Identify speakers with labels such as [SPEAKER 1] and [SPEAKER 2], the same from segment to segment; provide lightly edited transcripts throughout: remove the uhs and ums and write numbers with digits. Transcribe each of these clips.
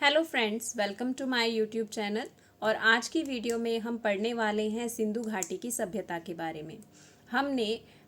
[SPEAKER 1] Hello friends, welcome to my YouTube channel. और आज की वीडियो में हम पढ़ने वाले हैं सिंधु घाटी की सभ्यता के बारे में। हमने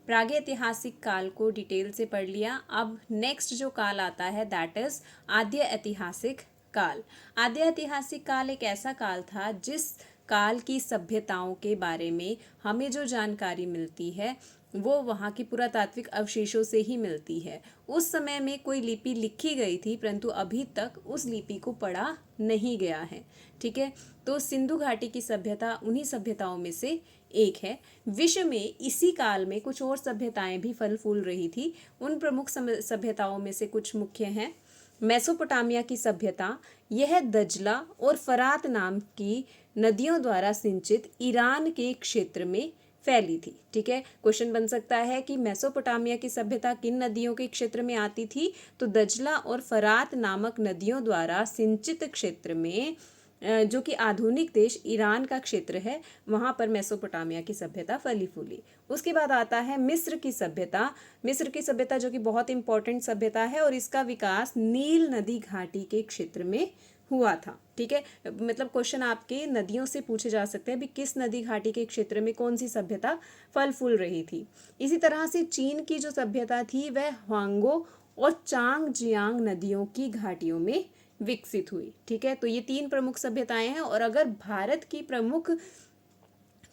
[SPEAKER 1] प्रागैतिहासिक काल को डिटेल से पढ़ लिया। अब नेक्स्ट जो काल आता है दैट इज आद्य ऐतिहासिक काल। आद्य ऐतिहासिक काल एक ऐसा काल था जिस काल की सभ्यताओं के बारे में हमें जो जानकारी मिलती है वो वहाँ की पुरातात्विक अवशेषों से ही मिलती है। उस समय में कोई लिपि लिखी गई थी परंतु अभी तक उस लिपि को पढ़ा नहीं गया है। ठीक है, तो सिंधु घाटी की सभ्यता उन्हीं सभ्यताओं में से एक है। विश्व में इसी काल में कुछ और सभ्यताएं भी फल फूल रही थी। उन प्रमुख सभ्यताओं में से कुछ मुख्य हैं। मेसोपोटामिया की सभ्यता, यह दजला और फरात नाम की नदियों द्वारा सिंचित ईरान के क्षेत्र में फैली थी। ठीक है, क्वेश्चन बन सकता है कि मेसोपोटामिया की सभ्यता किन नदियों के क्षेत्र में आती थी। तो दजला और फरात नामक नदियों द्वारा सिंचित क्षेत्र में जो कि आधुनिक देश ईरान का क्षेत्र है, वहाँ पर मेसोपोटामिया की सभ्यता फली फूली। उसके बाद आता है मिस्र की सभ्यता। मिस्र की सभ्यता जो कि बहुत इंपॉर्टेंट सभ्यता है और इसका विकास नील नदी घाटी के क्षेत्र में हुआ था। ठीक है, मतलब क्वेश्चन आपके नदियों से पूछे जा सकते हैं भी किस नदी घाटी के क्षेत्र में कौन सी सभ्यता फल फूल रही थी। इसी तरह से चीन की जो सभ्यता थी वह ह्वांगो और चांग जियांग नदियों की घाटियों में विकसित हुई। ठीक है, तो ये तीन प्रमुख सभ्यताएं हैं। और अगर भारत की प्रमुख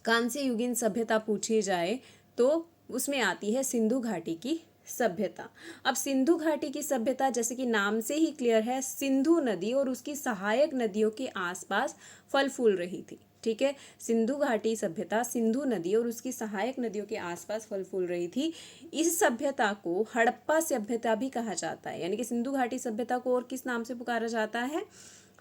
[SPEAKER 1] कांस्य युगीन सभ्यता पूछी जाए तो उसमें आती है सिंधु घाटी की सभ्यता। अब सिंधु घाटी की सभ्यता जैसे कि नाम से ही क्लियर है, सिंधु नदी और उसकी सहायक नदियों के आसपास फल फूल रही थी। ठीक है, सिंधु घाटी सभ्यता सिंधु नदी और उसकी सहायक नदियों के आसपास फल फूल रही थी। इस सभ्यता को हड़प्पा सभ्यता भी कहा जाता है, यानी कि सिंधु घाटी सभ्यता को और किस नाम से पुकारा जाता है,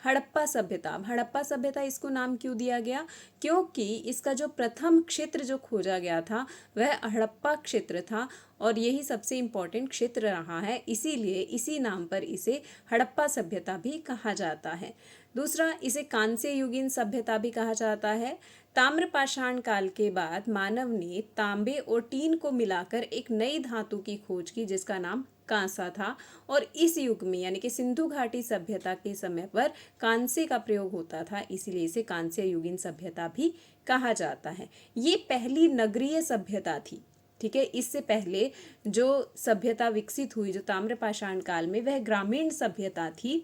[SPEAKER 1] हड़प्पा सभ्यता। हड़प्पा सभ्यता इसको नाम क्यों दिया गया, क्योंकि इसका जो प्रथम क्षेत्र जो खोजा गया था वह हड़प्पा क्षेत्र था और यही सबसे इम्पोर्टेंट क्षेत्र रहा है, इसीलिए इसी नाम पर इसे हड़प्पा सभ्यता भी कहा जाता है। दूसरा, इसे कांस्य युगीन सभ्यता भी कहा जाता है। ताम्रपाषाण काल के बाद मानव ने तांबे और टीन को मिलाकर एक नई धातु की खोज की जिसका नाम कांसा था। और इस युग में यानी कि सिंधु घाटी सभ्यता के समय पर कांसे का प्रयोग होता था, इसीलिए इसे कांस्य युगीन सभ्यता भी कहा जाता है। ये पहली नगरीय सभ्यता थी। ठीक है, इससे पहले जो सभ्यता विकसित हुई जो ताम्रपाषाण काल में वह ग्रामीण सभ्यता थी।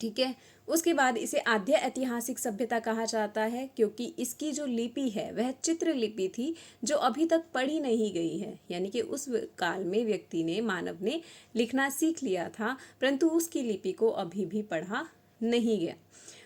[SPEAKER 1] ठीक है, उसके बाद इसे आद्य ऐतिहासिक सभ्यता कहा जाता है क्योंकि इसकी जो लिपि है वह चित्र लिपि थी जो अभी तक पढ़ी नहीं गई है, यानी कि उस काल में व्यक्ति ने मानव ने लिखना सीख लिया था परंतु उसकी लिपि को अभी भी पढ़ा नहीं गया।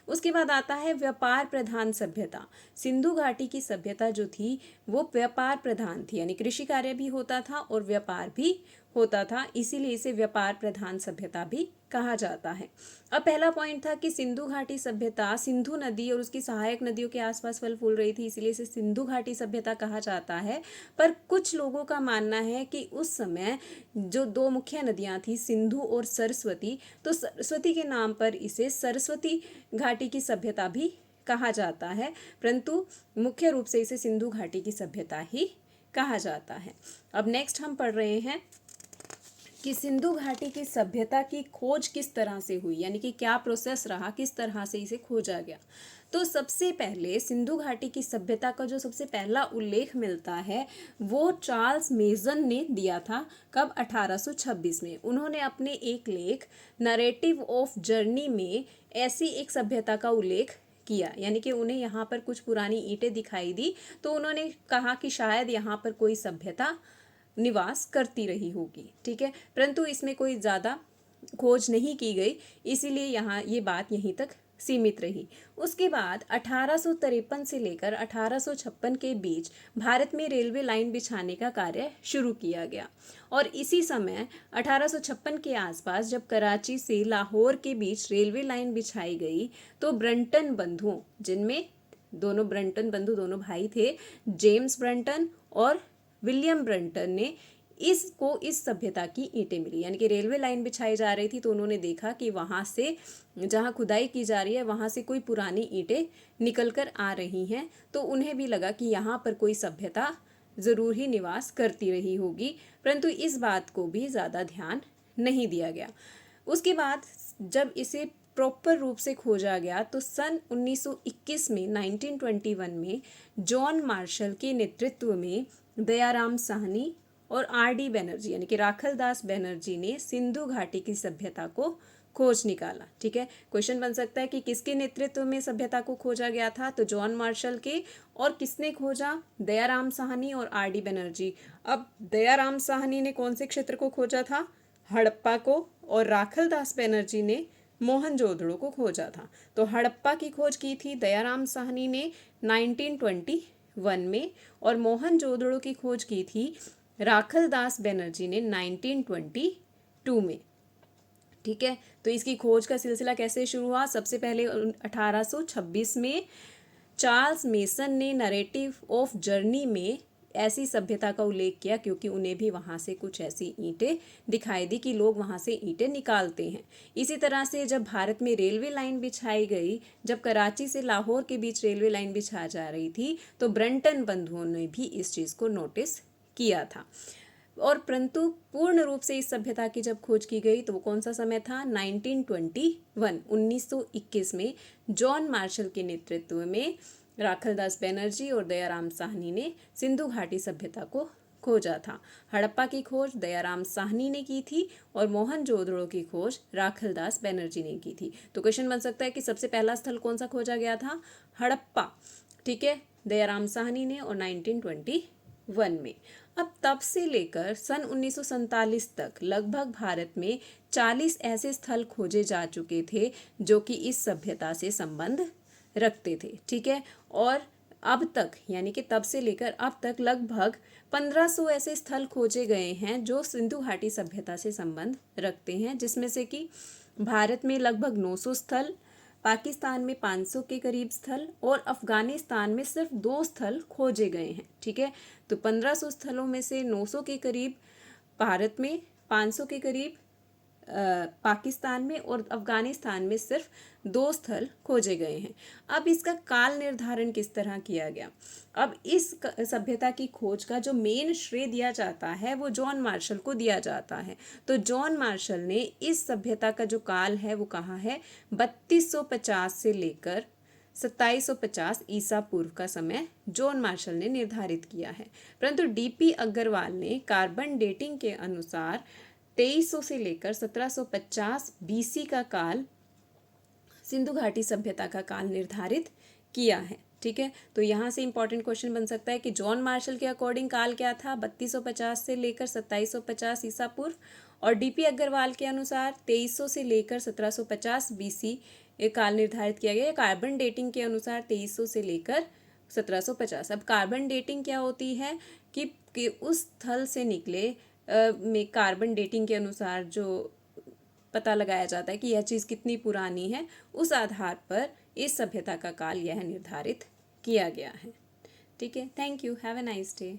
[SPEAKER 1] उसके बाद आता है व्यापार प्रधान सभ्यता। सिंधु घाटी की सभ्यता जो थी वो व्यापार प्रधान थी, यानी कृषि कार्य भी होता था और व्यापार भी होता था, इसीलिए इसे व्यापार प्रधान सभ्यता भी कहा जाता है। अब पहला पॉइंट था कि सिंधु घाटी सभ्यता सिंधु नदी और उसकी सहायक नदियों के आसपास फल फूल रही थी, इसीलिए इसे सिंधु घाटी सभ्यता कहा जाता है। पर कुछ लोगों का मानना है कि उस समय जो दो मुख्य नदियां थी सिंधु और सरस्वती, तो सरस्वती के नाम पर इसे सरस्वती घाटी की सभ्यता भी कहा जाता है, परंतु मुख्य रूप से इसे सिंधु घाटी की सभ्यता ही कहा जाता है। अब नेक्स्ट हम पढ़ रहे हैं कि सिंधु घाटी की सभ्यता की खोज किस तरह से हुई, यानी कि क्या प्रोसेस रहा, किस तरह से इसे खोजा गया। तो सबसे पहले सिंधु घाटी की सभ्यता का जो सबसे पहला उल्लेख मिलता है वो चार्ल्स मेजन ने दिया था। कब, 1826 में। उन्होंने अपने एक लेख नरेटिव ऑफ जर्नी में ऐसी एक सभ्यता का उल्लेख किया, यानी कि उन्हें यहाँ पर कुछ पुरानी ईंटें दिखाई दी तो उन्होंने कहा कि शायद यहाँ पर कोई सभ्यता निवास करती रही होगी। ठीक है, परंतु इसमें कोई ज़्यादा खोज नहीं की गई, इसीलिए यहाँ ये बात यहीं तक सीमित रही। उसके बाद 1853 से लेकर 1856 के बीच भारत में रेलवे लाइन बिछाने का कार्य शुरू किया गया और इसी समय 1856 के आसपास जब कराची से लाहौर के बीच रेलवे लाइन बिछाई गई तो ब्रंटन बंधुओं, जिनमें दोनों ब्रंटन बंधु दोनों भाई थे, जेम्स ब्रंटन और विलियम ब्रंटन ने इस सभ्यता की ईंटें मिली, यानी कि रेलवे लाइन बिछाई जा रही थी तो उन्होंने देखा कि वहाँ से जहाँ खुदाई की जा रही है वहाँ से कोई पुरानी ईंटें निकल कर आ रही हैं, तो उन्हें भी लगा कि यहाँ पर कोई सभ्यता ज़रूर ही निवास करती रही होगी, परंतु इस बात को भी ज़्यादा ध्यान नहीं दिया गया। उसके बाद जब इसे प्रॉपर रूप से खोजा गया तो सन 1921 में 1921 में जॉन मार्शल के नेतृत्व में दयाराम साहनी और आर डी बनर्जी यानी कि राखल दास बनर्जी ने सिंधु घाटी की सभ्यता को खोज निकाला। ठीक है, क्वेश्चन बन सकता है कि किसके नेतृत्व में सभ्यता को खोजा गया था, तो जॉन मार्शल के। और किसने खोजा, दयाराम साहनी और आर डी बनर्जी। अब दयाराम साहनी ने कौन से क्षेत्र को खोजा था, हड़प्पा को, और राखल दास बनर्जी ने मोहनजोदड़ो को खोजा था। तो हड़प्पा की खोज की थी दयाराम साहनी ने 1921 में और मोहनजोदड़ो की खोज की थी राखल दास बनर्जी ने 1922 में। ठीक है, तो इसकी खोज का सिलसिला कैसे शुरू हुआ, सबसे पहले 1826 में चार्ल्स मेसन ने नरेटिव ऑफ जर्नी में ऐसी सभ्यता का उल्लेख किया क्योंकि उन्हें भी वहाँ से कुछ ऐसी ईंटें दिखाई दी कि लोग वहाँ से ईंटें निकालते हैं। इसी तरह से जब भारत में रेलवे लाइन बिछाई गई, जब कराची से लाहौर के बीच रेलवे लाइन बिछा जा रही थी, तो ब्रंटन बंधुओं ने भी इस चीज़ को नोटिस किया था। और परंतु पूर्ण रूप से इस सभ्यता की जब खोज की गई तो वो कौन सा समय था, 1921 में जॉन मार्शल के नेतृत्व में राखल दास बनर्जी और दयाराम साहनी ने सिंधु घाटी सभ्यता को खोजा था। हड़प्पा की खोज दयाराम साहनी ने की थी और मोहनजोदड़ो की खोज राखल दास बनर्जी ने की थी। तो क्वेश्चन बन सकता है कि सबसे पहला स्थल कौन सा खोजा गया था, हड़प्पा। ठीक है, दयाराम साहनी ने और 1921 में। अब तब से लेकर सन 1947 तक लगभग भारत में 40 ऐसे स्थल खोजे जा चुके थे जो कि इस सभ्यता से संबंध रखते थे। ठीक है, और अब तक यानी कि तब से लेकर अब तक लगभग 1500 ऐसे स्थल खोजे गए हैं जो सिंधु घाटी सभ्यता से संबंध रखते हैं, जिसमें से कि भारत में लगभग 900 स्थल, पाकिस्तान में 500 के करीब स्थल और अफगानिस्तान में सिर्फ 2 स्थल खोजे गए हैं। ठीक है, तो 1500 स्थलों में से 900 के करीब भारत में, 500 के करीब पाकिस्तान में और अफगानिस्तान में सिर्फ 2 स्थल खोजे गए हैं। अब इसका काल निर्धारण किस तरह किया गया, अब इस सभ्यता की खोज का जो मेन श्रेय दिया जाता है वो जॉन मार्शल को दिया जाता है। तो जॉन मार्शल ने इस सभ्यता का जो काल है वो कहा है 3250 से लेकर 2750 ईसा पूर्व का समय जॉन मार्शल ने निर्धारित किया है। परंतु डीपी अग्रवाल ने कार्बन डेटिंग के अनुसार 2300 से लेकर 1750 बीसी का काल सिंधु घाटी सभ्यता का काल निर्धारित किया है। ठीक है, तो यहाँ से इंपॉर्टेंट क्वेश्चन बन सकता है कि जॉन मार्शल के अकॉर्डिंग काल क्या था, 3250 से लेकर 2750 ईसा पूर्व, और डीपी अग्रवाल के अनुसार 2300 से लेकर 1750 बीसी ये काल निर्धारित किया गया। कार्बन डेटिंग के अनुसार 2300 से लेकर 1750। अब कार्बन डेटिंग क्या होती है कि उस स्थल से निकले में कार्बन डेटिंग के अनुसार जो पता लगाया जाता है कि यह चीज़ कितनी पुरानी है, उस आधार पर इस सभ्यता का काल यह निर्धारित किया गया है। ठीक है, thank you, have a nice day.